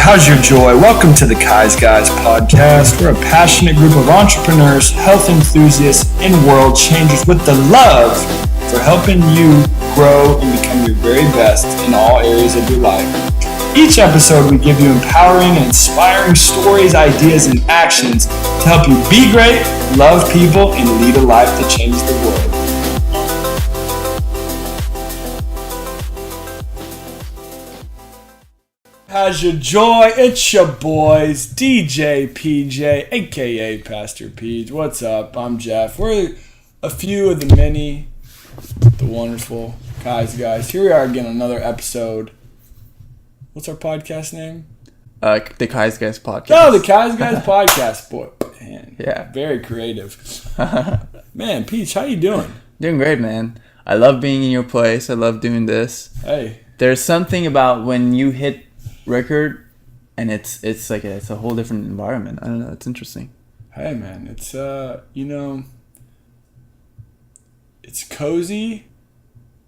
How's your joy? Welcome to the KiZE Guys podcast. We're a passionate group of entrepreneurs, health enthusiasts, and world changers with the love for helping you grow and become your very best in all areas of your life. Each episode, we give you empowering and inspiring stories, ideas, and actions to help you be great, love people, and lead a life that changes the world. How's your joy? It's your boys, DJ PJ, aka Pastor Peach. What's up? I'm Jeff. We're a few of the many, the wonderful KiZE guys. Here we are again, another episode. What's our podcast name? The KiZE Guys podcast. Oh, the KiZE Guys podcast. Boy, man. Yeah. Very creative. Man, Peach, how you doing? Doing great, man. I love being in your place. I love doing this. Hey. There's something about when you hit record and it's a whole different environment. I don't know. It's interesting. Hey, man. It's, it's cozy,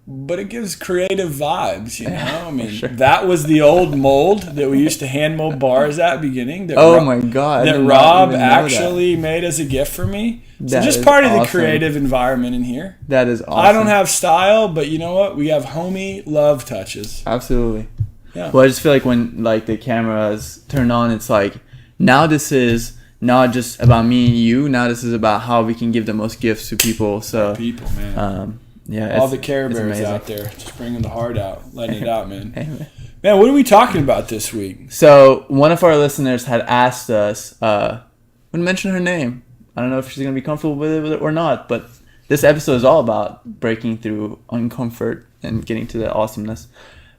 but it gives creative vibes, you know? I mean, sure. That was the old mold that we used to hand mold bars at beginning. My God. That Rob actually made as a gift for me. So just part of the creative environment in here. That is awesome. I don't have style, but you know what? We have homie love touches. Absolutely. Yeah. Well, I just feel like when the cameras turn on, it's like, now this is not just about me and you. Now this is about how we can give the most gifts to people. So people, man. Yeah, all the Care Bears out there, just bringing the heart out, letting it out, man. Anyway. Man, what are we talking about this week? So one of our listeners had asked us, wouldn't mention her name. I don't know if she's gonna be comfortable with it or not, but this episode is all about breaking through uncomfort and getting to the awesomeness.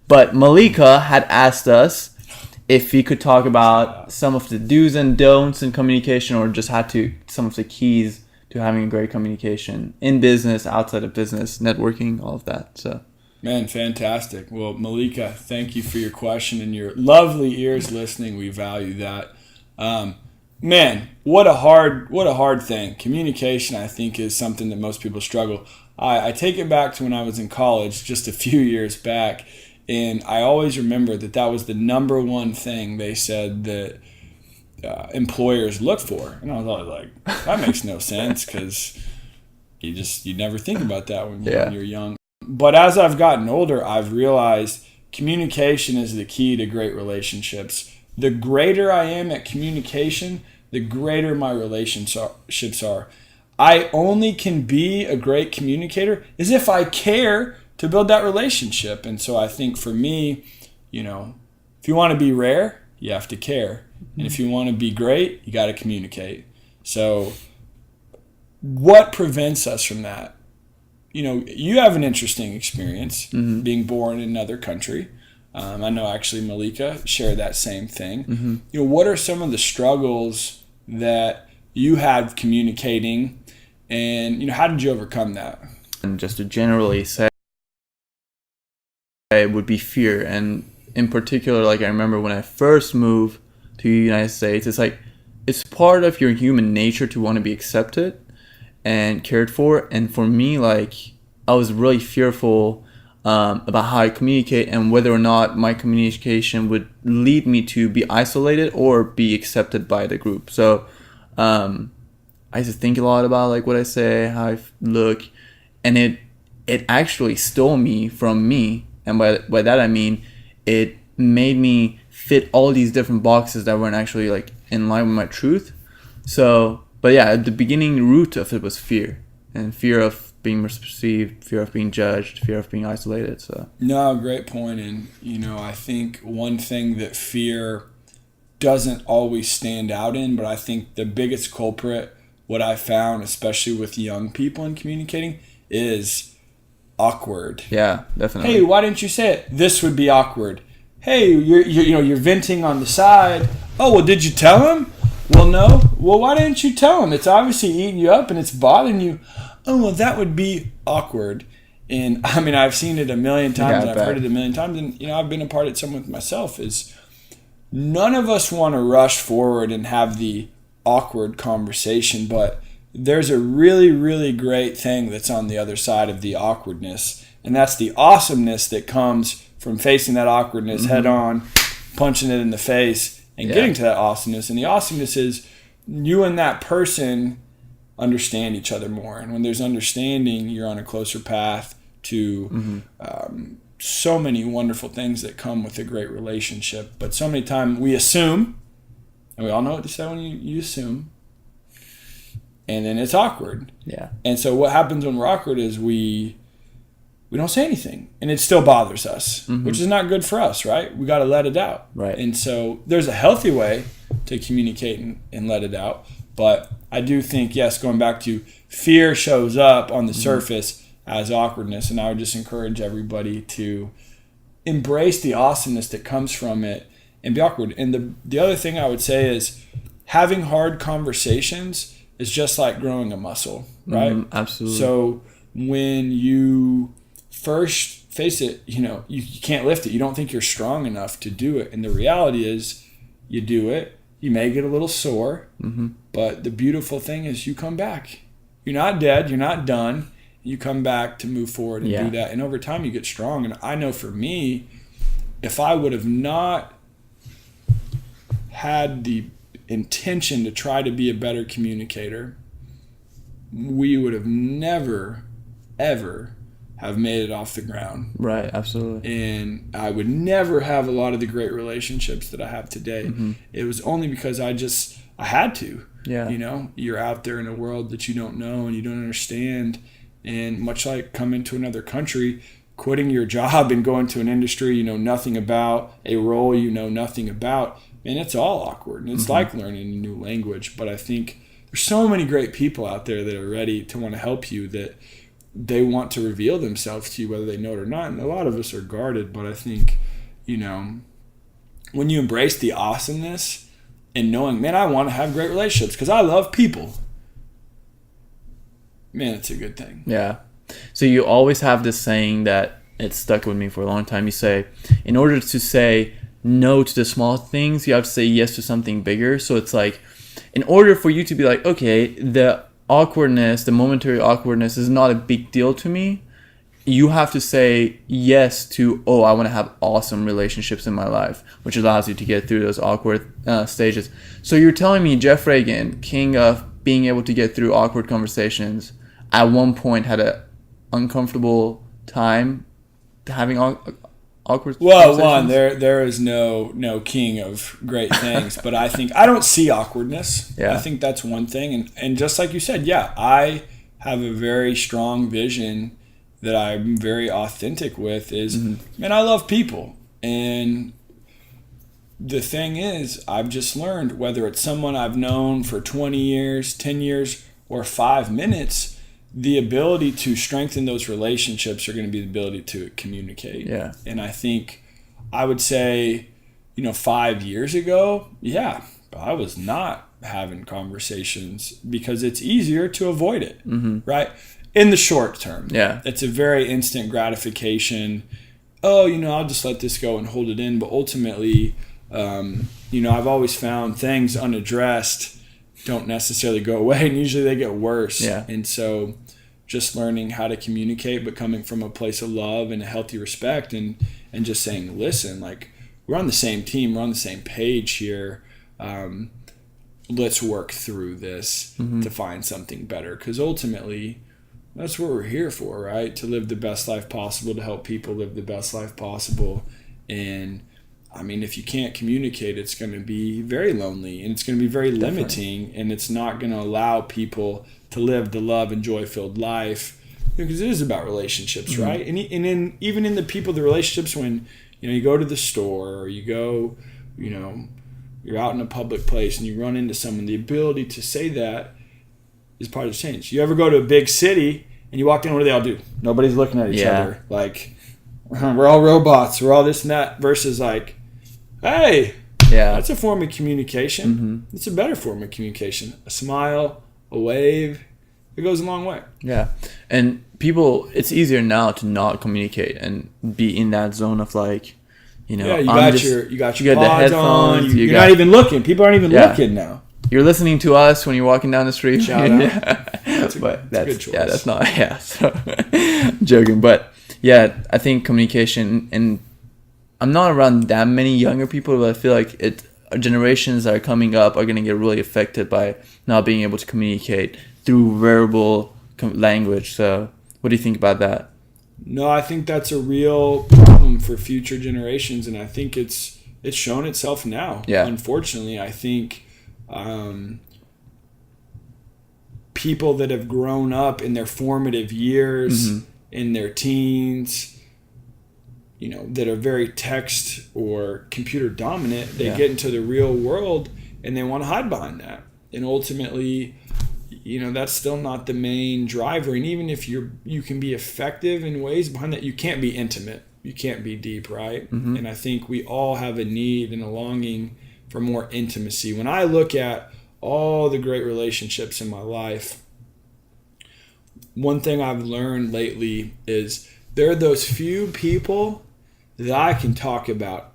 But Malika had asked us if we could talk about some of the do's and don'ts in communication, or just some of the keys to having a great communication in business, outside of business, networking, all of that. So, man, fantastic. Well, Malika, thank you for your question and your lovely ears listening. We value that. Man, what a hard thing. Communication, I think, is something that most people struggle. I take it back to when I was in college, just a few years back. And I always remember that was the number one thing they said that employers look for. And I was always like, that makes no sense, because you never think about that when you're young. But as I've gotten older, I've realized communication is the key to great relationships. The greater I am at communication, the greater my relationships are. I only can be a great communicator is if I care to build that relationship. And so I think for me, if you want to be rare, you have to care. And if you want to be great, you got to communicate. So what prevents us from that? You have an interesting experience being born in another country. I know actually Malika shared that same thing. What are some of the struggles that you had communicating, and how did you overcome that? And just to generally say, it would be fear. And in particular, I remember when I first moved to the United States, it's part of your human nature to want to be accepted and cared for. And for me, I was really fearful about how I communicate and whether or not my communication would lead me to be isolated or be accepted by the group. So I used to think a lot about what I say, how I look, and it actually stole me from me. And by that I mean it made me fit all these different boxes that weren't actually in line with my truth. So, but yeah, at the beginning root of it was fear, and fear of being misperceived, fear of being judged, fear of being isolated. So no, great point. And I think one thing that fear doesn't always stand out in, but I think the biggest culprit, what I found, especially with young people in communicating, is awkward. Yeah, definitely. Hey, why didn't you say it? This would be awkward. Hey, you're venting on the side. Oh, well, did you tell him? Well, no. Well, why didn't you tell him? It's obviously eating you up and it's bothering you. Oh, well, that would be awkward. And I mean, I've seen it a million times, and I've heard it a million times, and I've been a part of some with myself. Is none of us want to rush forward and have the awkward conversation, but there's a really, really great thing that's on the other side of the awkwardness, and that's the awesomeness that comes from facing that awkwardness head on punching it in the face and getting to that awesomeness. And the awesomeness is you and that person understand each other more. And when there's understanding, you're on a closer path to so many wonderful things that come with a great relationship. But so many times we assume, and we all know what to say when you assume, and then it's awkward. Yeah. And so what happens when we're awkward is we don't say anything, and it still bothers us, which is not good for us, right? We got to let it out. Right. And so there's a healthy way to communicate and let it out. But I do think, yes, going back to fear shows up on the surface as awkwardness, and I would just encourage everybody to embrace the awesomeness that comes from it and be awkward. And the other thing I would say is having hard conversations is just like growing a muscle, right? Absolutely. So when you first face it, you can't lift it. You don't think you're strong enough to do it. And the reality is you do it. You may get a little sore, but the beautiful thing is you come back. You're not dead. You're not done. You come back to move forward and do that. And over time you get strong. And I know for me, if I would have not had the intention to try to be a better communicator, we would have never, ever have made it off the ground. Right, absolutely. And I would never have a lot of the great relationships that I have today. It was only because I had to. Yeah. You're out there in a world that you don't know and you don't understand. And much like coming to another country, quitting your job and going to an industry you know nothing about, a role you know nothing about, man, it's all awkward. And it's like learning a new language. But I think there's so many great people out there that are ready to want to help you, that they want to reveal themselves to you whether they know it or not. And a lot of us are guarded. But I think, when you embrace the awesomeness and knowing, man, I want to have great relationships because I love people, man, it's a good thing. Yeah. So you always have this saying that it's stuck with me for a long time. You say, in order to say no to the small things, you have to say yes to something bigger. So it's like, in order for you to be like, okay, the awkwardness, the momentary awkwardness is not a big deal to me, you have to say yes to, I want to have awesome relationships in my life, which allows you to get through those awkward stages. So you're telling me Jeff Reagan, king of being able to get through awkward conversations, at one point had an uncomfortable time having awkward conversations? Well, there is no king of great things, but I don't see awkwardness. Yeah. I think that's one thing. And just like you said, I have a very strong vision that I'm very authentic with is, man, I love people. And the thing is, I've just learned, whether it's someone I've known for 20 years, 10 years, or 5 minutes, the ability to strengthen those relationships are going to be the ability to communicate. Yeah. And I think I would say, 5 years ago, I was not having conversations because it's easier to avoid it, right? In the short term. Yeah. It's a very instant gratification. I'll just let this go and hold it in. But ultimately, I've always found things unaddressed don't necessarily go away, and usually they get worse. Yeah. And so just learning how to communicate, but coming from a place of love and a healthy respect, and just saying, listen, like, we're on the same team, we're on the same page here. Let's work through this to find something better. Because ultimately, that's what we're here for, right? To live the best life possible, to help people live the best life possible. And I mean, if you can't communicate, it's going to be very lonely, and it's going to be very limiting, and it's not going to allow people to live the love and joy-filled life, because it is about relationships, right? And even in the relationships when, you go to the store, or you go, you're out in a public place and you run into someone, the ability to say that is part of the change. You ever go to a big city and you walk in, what do they all do? Nobody's looking at each other. Like, we're all robots, we're all this and that, versus like, hey, that's a form of communication. It's a better form of communication. A smile, a wave, it goes a long way. Yeah. And people, it's easier now to not communicate and be in that zone of like, you got your pods on. You're not not even looking. People aren't even looking now. You're listening to us when you're walking down the street. Shout out. That's a good choice. Yeah, that's not. Yeah, so joking, but yeah, I think communication, and I'm not around that many younger people, but I feel like generations that are coming up are going to get really affected by not being able to communicate through verbal language. So what do you think about that? No, I think that's a real problem for future generations, and I think it's shown itself now. Yeah. Unfortunately, I think people that have grown up in their formative years, in their teens, that are very text or computer dominant, they get into the real world and they want to hide behind that. And ultimately, that's still not the main driver. And even if you can be effective in ways behind that, you can't be intimate. You can't be deep, right? Mm-hmm. And I think we all have a need and a longing for more intimacy. When I look at all the great relationships in my life, one thing I've learned lately is there are those few people that I can talk about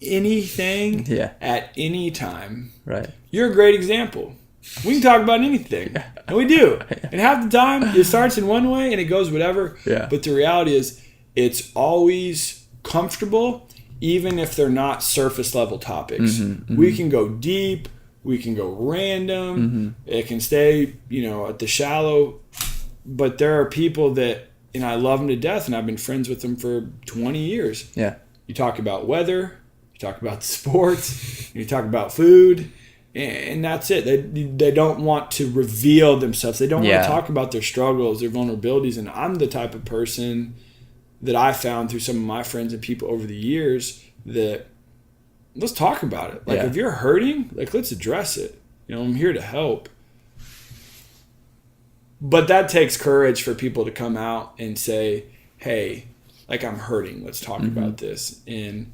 anything at any time. Right. You're a great example. We can talk about anything, and we do. And half the time, it starts in one way and it goes whatever. Yeah. But the reality is, it's always comfortable, even if they're not surface level topics. We can go deep. We can go random. It can stay, at the shallow. But there are people that, and I love them to death, and I've been friends with them for 20 years. Yeah. You talk about weather. You talk about sports. You talk about food. And that's it. They don't want to reveal themselves. They don't want to talk about their struggles, their vulnerabilities. And I'm the type of person that I found through some of my friends and people over the years that let's talk about it. Like if you're hurting, let's address it. I'm here to help. But that takes courage for people to come out and say, hey, I'm hurting. Let's talk about this. And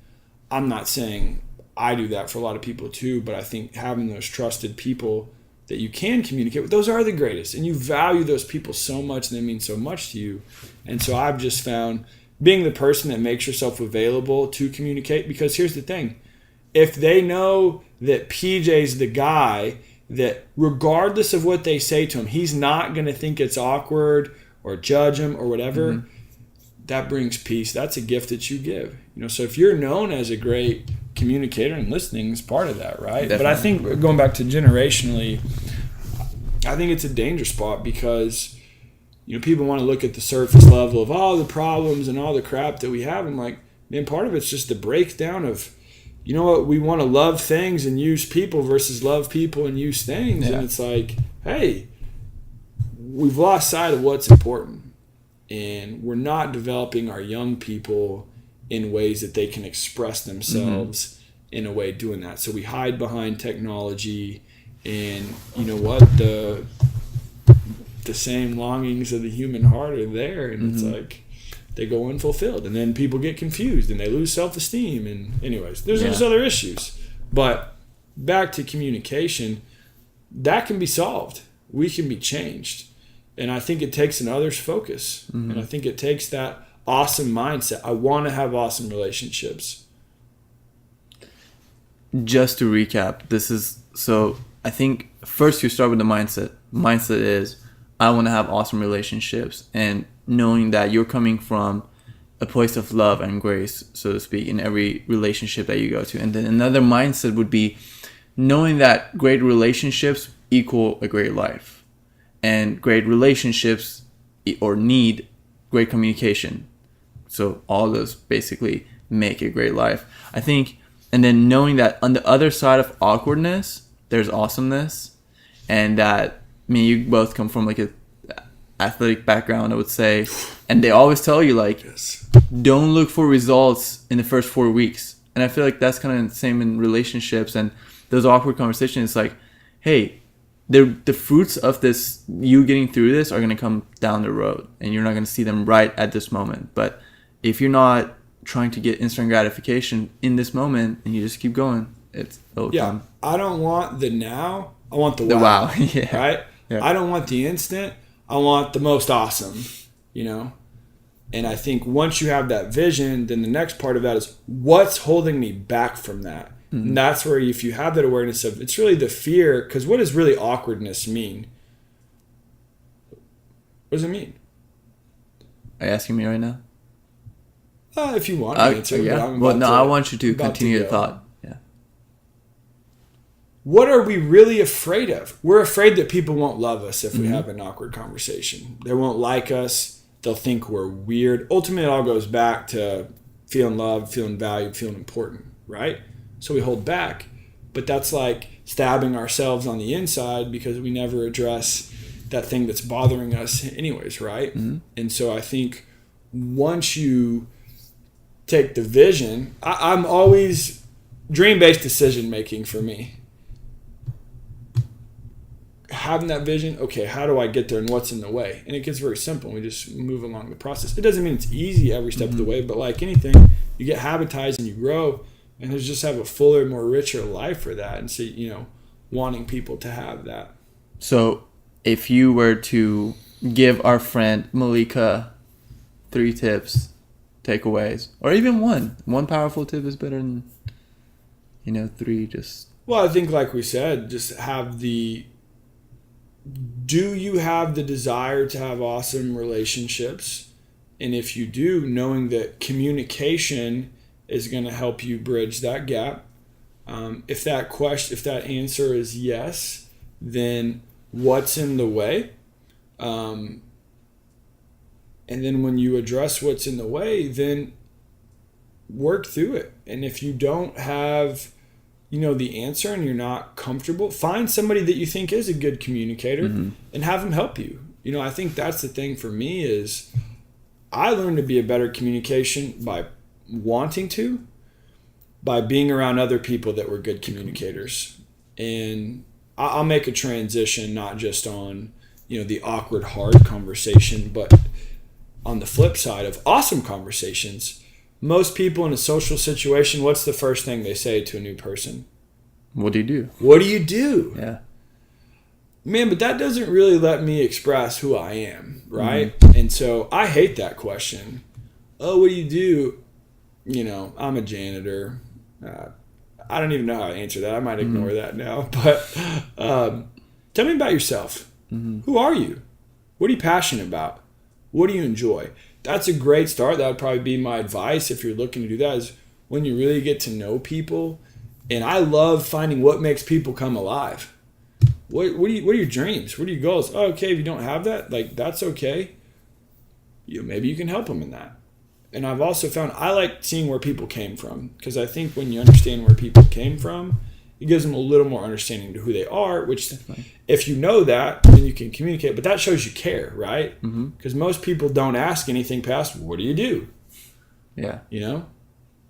I'm not saying I do that for a lot of people too, but I think having those trusted people that you can communicate with, those are the greatest. And you value those people so much and they mean so much to you. And so I've just found being the person that makes yourself available to communicate, because here's the thing. If they know that PJ's the guy that regardless of what they say to him, he's not going to think it's awkward or judge him or whatever, that brings peace. That's a gift that you give. So if you're known as a great communicator, and listening is part of that, right? Definitely. But I think going back to generationally, I think it's a danger spot because people want to look at the surface level of all the problems and all the crap that we have, and man, part of it's just the breakdown of we want to love things and use people versus love people and use things. And it's hey, we've lost sight of what's important, and we're not developing our young people in ways that they can express themselves in a way doing that. So we hide behind technology, and the same longings of the human heart are there, and it's they go unfulfilled, and then people get confused and they lose self-esteem. And anyways, there's other issues. But back to communication, that can be solved. We can be changed. And I think it takes an other's focus. And I think it takes that awesome mindset. I want to have awesome relationships. Just to recap, I think first you start with the mindset. Mindset is, I want to have awesome relationships, and knowing that you're coming from a place of love and grace, so to speak, in every relationship that you go to. And then another mindset would be knowing that great relationships equal a great life, and great relationships need great communication. So all those basically make a great life, I think. And then knowing that on the other side of awkwardness, there's awesomeness, and that you both come from a athletic background, I would say, and they always tell you don't look for results in the first 4 weeks. And I feel like that's kind of the same in relationships, and those awkward conversations. Hey, the fruits of this, you getting through this, are going to come down the road, and you're not going to see them right at this moment. But if you're not trying to get instant gratification in this moment and you just keep going, it'll come. I don't want the now, I want the wow. Right? Yeah. I don't want the instant, I want the most awesome, And I think once you have that vision, then the next part of that is, what's holding me back from that? And that's where, if you have that awareness of, it's really the fear, because what does really awkwardness mean? What does it mean? Are you asking me right now? If you want to answer. Yeah. Well, no, I want you to continue your thought. Yeah. What are we really afraid of? We're afraid that people won't love us if we have an awkward conversation. They won't like us. They'll think we're weird. Ultimately, it all goes back to feeling loved, feeling valued, feeling important, right? So we hold back. But that's like stabbing ourselves on the inside because we never address that thing that's bothering us anyways, right? And so I think once you take the vision, I'm always dream-based decision-making for me. Having that vision, okay, how do I get there and what's in the way? And it gets very simple. We just move along the process. It doesn't mean it's easy every step of the way, but like anything, you get habitized and you grow, and there's just have a fuller, more richer life for that. And so, wanting people to have that. So if you were to give our friend Malika 3 tips, takeaways, or even one powerful tip is better than, 3 just... Well, I think like we said, just do you have the desire to have awesome relationships? And if you do, knowing that communication is going to help you bridge that gap. If that answer is yes, then what's in the way? And then when you address what's in the way, then work through it. And if you don't have the answer and you're not comfortable, find somebody that you think is a good communicator and have them help you. I think that's the thing for me is I learned to be a better communication by wanting to, by being around other people that were good communicators. And I'll make a transition, not just on, the awkward, hard conversation, but on the flip side of awesome conversations. Most people in a social situation, what's the first thing they say to a new person? What do you do? What do you do? Yeah. Man, but that doesn't really let me express who I am, right? And so I hate that question. Oh, what do you do? I'm a janitor. I don't even know how to answer that. I might ignore that now. But tell me about yourself. Who are you? What are you passionate about? What do you enjoy? That's a great start. That would probably be my advice if you're looking to do that, is when you really get to know people. And I love finding what makes people come alive. What are your dreams? What are your goals? Oh, okay, if you don't have that, that's okay. Maybe you can help them in that. And I've also found I like seeing where people came from, because I think when you understand where people came from, it gives them a little more understanding to who they are, which if you know that, then you can communicate. But that shows you care, right? Because most people don't ask anything past, what do you do? Yeah.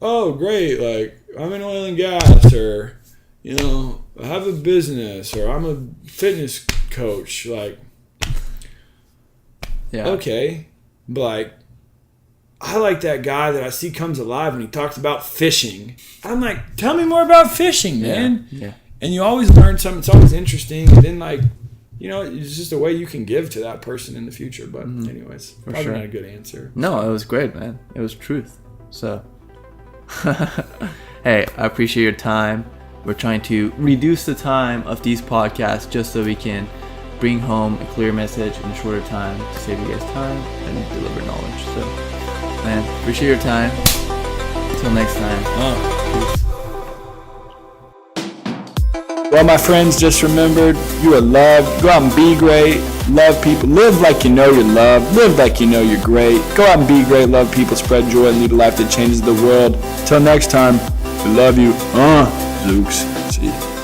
Oh, great. I'm in oil and gas, or, I have a business, or I'm a fitness coach. Yeah. Okay. But I like that guy that I see comes alive when he talks about fishing. I'm like, tell me more about fishing, man. Yeah. And you always learn something. It's always interesting. And then, it's just a way you can give to that person in the future. But anyways, probably not a good answer. No, it was great, man. It was truth. So, hey, I appreciate your time. We're trying to reduce the time of these podcasts just so we can bring home a clear message in a shorter time to save you guys time and deliver knowledge. So, man, appreciate your time. Until next time. Peace. Well, my friends, just remembered, you are loved. Go out and be great. Love people. Live like you know you're loved. Live like you know you're great. Go out and be great. Love people. Spread joy. And lead a life that changes the world. Till next time, we love you. Zooks. See you.